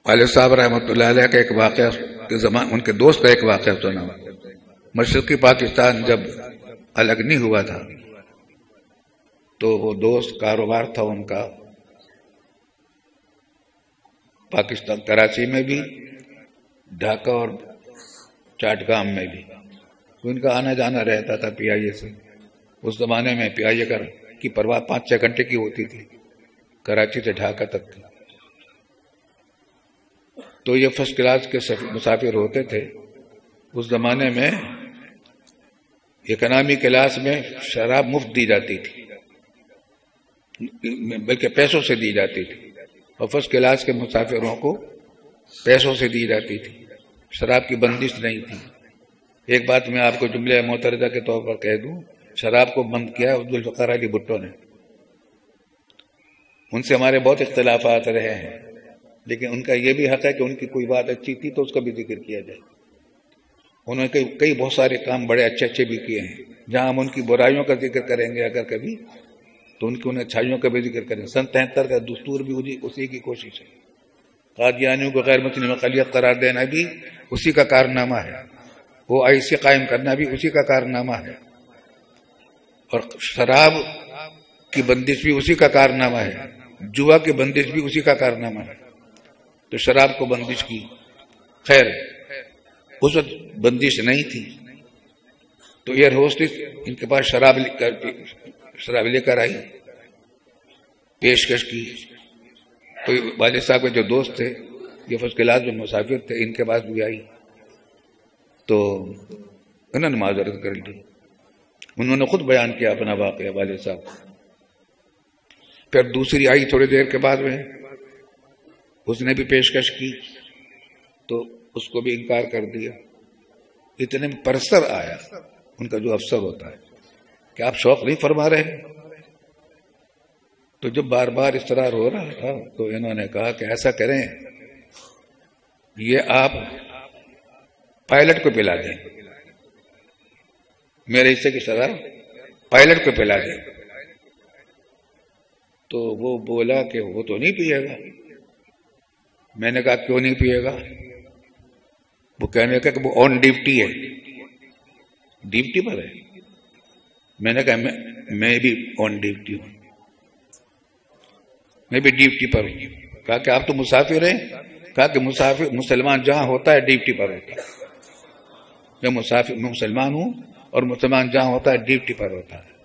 والد صاحب رحمۃ اللہ علیہ کا ایک واقعہ ان کے دوست کا ایک واقعہ سنا. مشرقی پاکستان جب الگ نہیں ہوا تھا تو وہ دوست کاروبار تھا ان کا پاکستان کراچی میں بھی، ڈھاکہ اور چاٹگام میں بھی. ان کا آنا جانا رہتا تھا پی آئی اے سے. اس زمانے میں پی آئی اے کی پرواز 5-6 گھنٹے کی ہوتی تھی، کراچی سے ڈھاکہ تک تھی. تو یہ فرسٹ کلاس کے مسافر ہوتے تھے. اس زمانے میں اکنامی کلاس میں شراب مفت دی جاتی تھی، بلکہ پیسوں سے دی جاتی تھی، اور فرسٹ کلاس کے مسافروں کو پیسوں سے دی جاتی تھی. شراب کی بندش نہیں تھی. ایک بات میں آپ کو جملہ معترضہ کے طور پر کہہ دوں، شراب کو بند کیا عبدالفقار علی بھٹو نے. ان سے ہمارے بہت اختلافات رہے ہیں، لیکن ان کا یہ بھی حق ہے کہ ان کی کوئی بات اچھی تھی تو اس کا بھی ذکر کیا جائے. انہوں نے کئی بہت سارے کام بڑے اچھے بھی کیے ہیں. جہاں ہم ان کی برائیوں کا ذکر کریں گے اگر کبھی تو ان اچھائیوں کا بھی ذکر کریں. 73 کا دستور بھی اسی کی کوشش ہے. قادیانیوں کو غیر مسلم اقلیت قرار دینا بھی اسی کا کارنامہ ہے. وہ آئی سی قائم کرنا بھی اسی کا کارنامہ ہے. اور شراب کی بندش بھی اسی کا کارنامہ ہے. جوا کی بندش بھی اسی کا کارنامہ ہے. تو شراب کو بندش کی. خیر اس وقت بندش نہیں تھی تو ایئر ہوسٹس ان کے پاس شراب لے کر آئی، پیشکش کی. تو والد صاحب کے جو دوست تھے، یہ فرسٹ کلاس جو مسافر تھے، ان کے پاس بھی آئی تو انہوں نے معذرت کر لی. انہوں نے خود بیان کیا اپنا واقعہ والد صاحب. پھر دوسری آئی تھوڑی دیر کے بعد میں، اس نے بھی پیشکش کی تو اس کو بھی انکار کر دیا. اتنے میں پرسر آیا، ان کا جو افسر ہوتا ہے، کہ آپ شوق نہیں فرما رہے. تو جب بار بار اصرار ہو رہا تھا تو انہوں نے کہا کہ ایسا کریں، یہ آپ پائلٹ کو پلا دیں، میرے حصے کی سزا پائلٹ کو پلا دیں. تو وہ بولا کہ وہ تو نہیں پیے گا. میں نے کہا کیوں نہیں پیے گا؟ وہ کہنے لگا کہ وہ آن ڈیوٹی ہے، ڈیوٹی پر ہے. میں نے کہا میں بھی آن ڈیوٹی ہوں، میں بھی ڈیوٹی پر ہوں. کہا کہ آپ تو مسافر ہیں. کہا کہ مسلمان جہاں ہوتا ہے ڈیوٹی پر ہوتا ہے. میں مسلمان ہوں اور مسلمان جہاں ہوتا ہے ڈیوٹی پر ہوتا ہے.